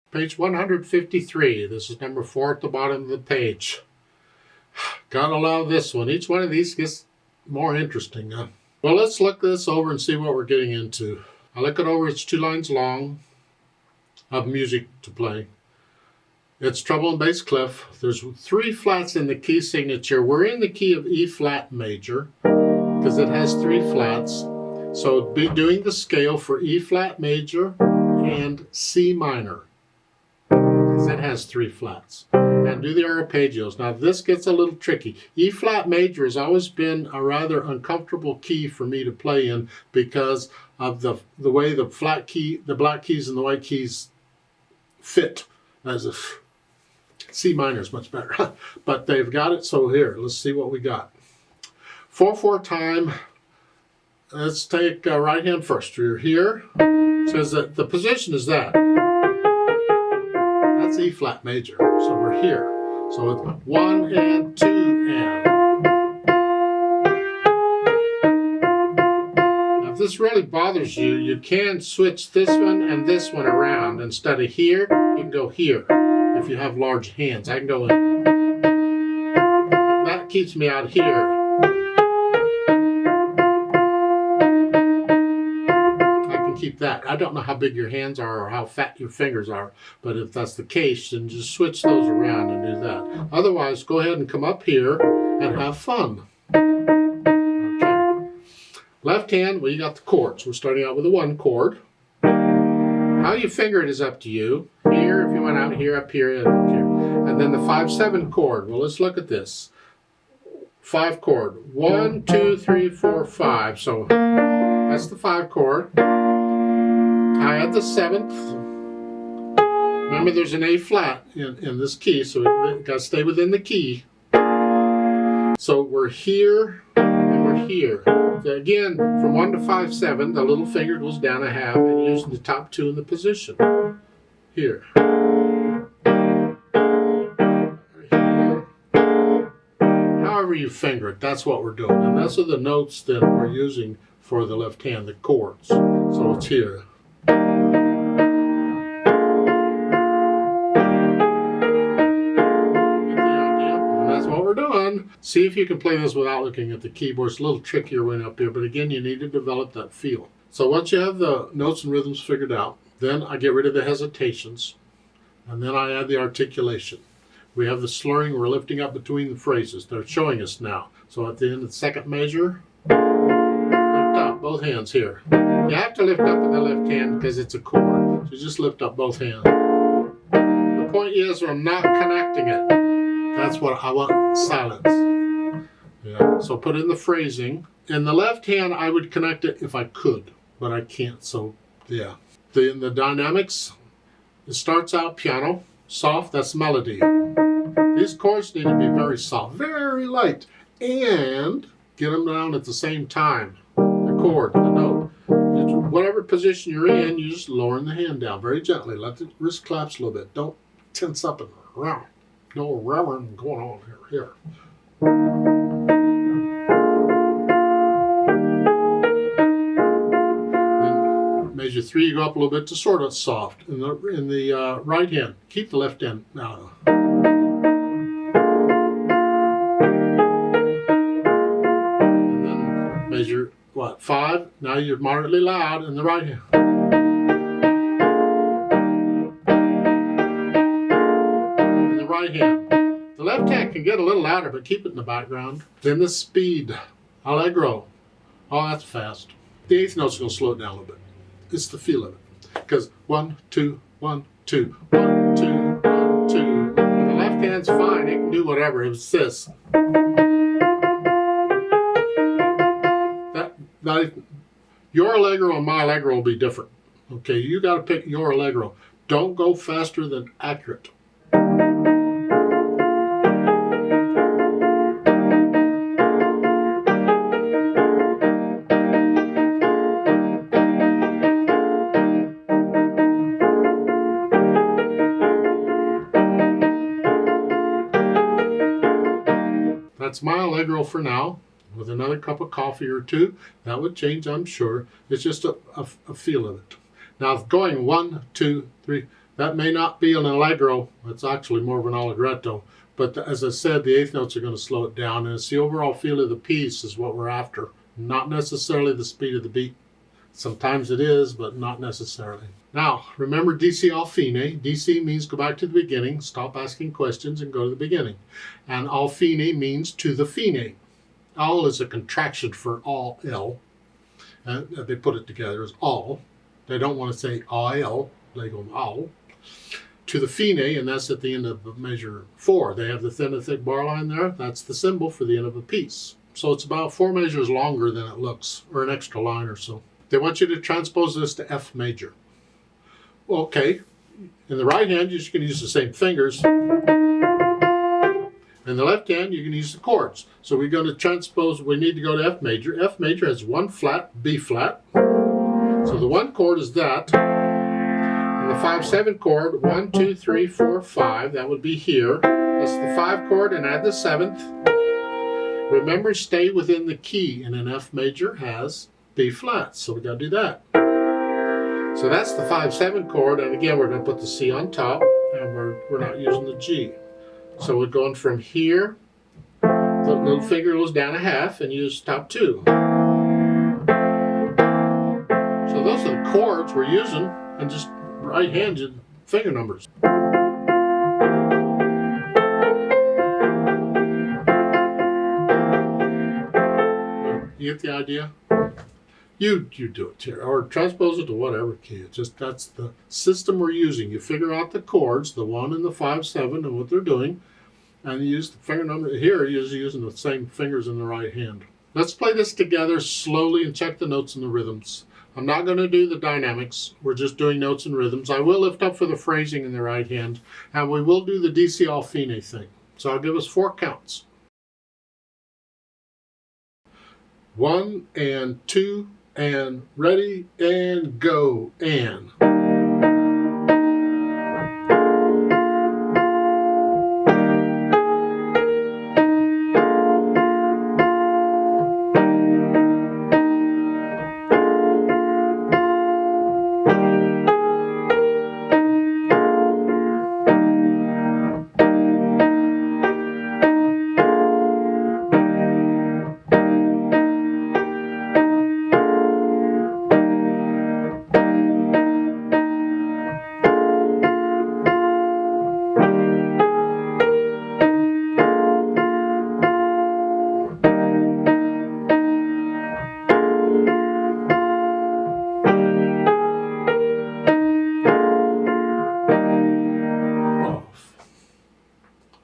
Page 153. This is number 4 at the bottom of the page. Gotta love this one. Each one of these gets more interesting. Well, let's look this over and see what we're getting into. I look it over. It's 2 lines long of music to play. It's treble and bass clef. There's 3 flats in the key signature. We're in the key of E flat major because it has 3 flats. So it'd be doing the scale for E flat major and C minor because it has 3 flats. And do the arpeggios. Now this gets a little tricky. E flat major has always been a rather uncomfortable key for me to play in because of the way the black keys and the white keys fit. As if C minor is much better. But they've got it, so here, let's see what we got. 4/4 time. Let's take right hand first. You're here. It says that the position is that. That's E flat major. So we're here. So it's 1 and 2 and. Now if this really bothers you, you can switch this one and this one around. Instead of here, you can go here. If you have large hands, I can go in. That keeps me out here. Keep that. I don't know how big your hands are or how fat your fingers are, but if that's the case, then just switch those around and do that. Otherwise, go ahead and come up here and have fun. Okay. Left hand, well, you got the chords. We're starting out with a 1 chord. How you finger it is up to you. Here, if you went out here, up here, and up here. And then the 5/7 chord. Well, let's look at this. 5 chord. 1, 2, 3, 4, 5. So that's the 5 chord. I add the 7th. Remember, there's an A flat in this key, so it got to stay within the key. So we're here and we're here. So again, from 1 to 5/7, the little finger goes down a half and using the top 2 in the position. Here. However you finger it, that's what we're doing. And those are the notes that we're using for the left hand, the chords. So it's here. See if you can play this without looking at the keyboard. It's a little trickier when up here, but again, you need to develop that feel. So once you have the notes and rhythms figured out, then I get rid of the hesitations, and then I add the articulation. We have the slurring. We're lifting up between the phrases. They're showing us now. So at the end of the 2nd measure, lift up both hands here. You have to lift up with the left hand because it's a chord. So just lift up both hands. The point is, I'm not connecting it. That's what I want, silence. Yeah. So put in the phrasing. In the left hand, I would connect it if I could, but I can't, so yeah. In the dynamics, it starts out piano, soft, that's melody. These chords need to be very soft, very light, and get them down at the same time. The chord, the note. Whatever position you're in, you just lower the hand down very gently. Let the wrist collapse a little bit. Don't tense up and round. No rowing going on here. Then measure 3, you go up a little bit to sort of soft. In the right hand, keep the left hand now. And then measure what, 5? Now you're moderately loud in the right hand. Right hand. The left hand can get a little louder, but keep it in the background. Then the speed. Allegro. Oh, that's fast. The 8th note's going to slow it down a little bit. It's the feel of it. Because 1, 2, 1, 2, 1, 2, 1, 2. And the left hand's fine. It can do whatever. It's this. Your allegro and my allegro will be different. Okay, you got to pick your allegro. Don't go faster than accurate. That's my allegro for now. With another cup of coffee or 2, that would change, I'm sure. It's just a feel of it. Now going 1, 2, 3, That may not be an allegro. It's actually more of an allegretto. But as I said, the eighth notes are going to slow it down, and it's the overall feel of the piece is what we're after, not necessarily the speed of the beat. Sometimes it is, but not necessarily. Now, remember DC al fine. DC means go back to the beginning, stop asking questions, and go to the beginning. And al fine means to the fine. Al is a contraction for all L. They put it together as all. They don't want to say al. They go al. To the fine, and that's at the end of measure 4. They have the thin and thick bar line there. That's the symbol for the end of a piece. So it's about 4 measures longer than it looks, or an extra line or so. They want you to transpose this to F major. Okay, in the right hand, you're just going to use the same fingers. In the left hand, you can use the chords. So we're going to transpose, we need to go to F major. F major has 1 flat, B flat. So the 1 chord is that. And the 5/7 chord, 1, 2, 3, 4, 5, that would be here. That's the 5 chord, and add the 7th. Remember, stay within the key, and an F major has B flat, so we got to do that. So that's the 5/7 chord, and again we're going to put the C on top, and we're not using the G. So we're going from here, the little finger goes down a half, and use top 2. So those are the chords we're using, and just right-handed finger numbers. You get the idea? You do it here, or transpose it to whatever key. It's just that's the system we're using. You figure out the chords, the 1 and the 5/7, and what they're doing, and you use the finger number. Here, you're using the same fingers in the right hand. Let's play this together slowly and check the notes and the rhythms. I'm not going to do the dynamics. We're just doing notes and rhythms. I will lift up for the phrasing in the right hand, and we will do the DC al fine thing. So I'll give us 4 counts. 1 and 2 and ready and go and.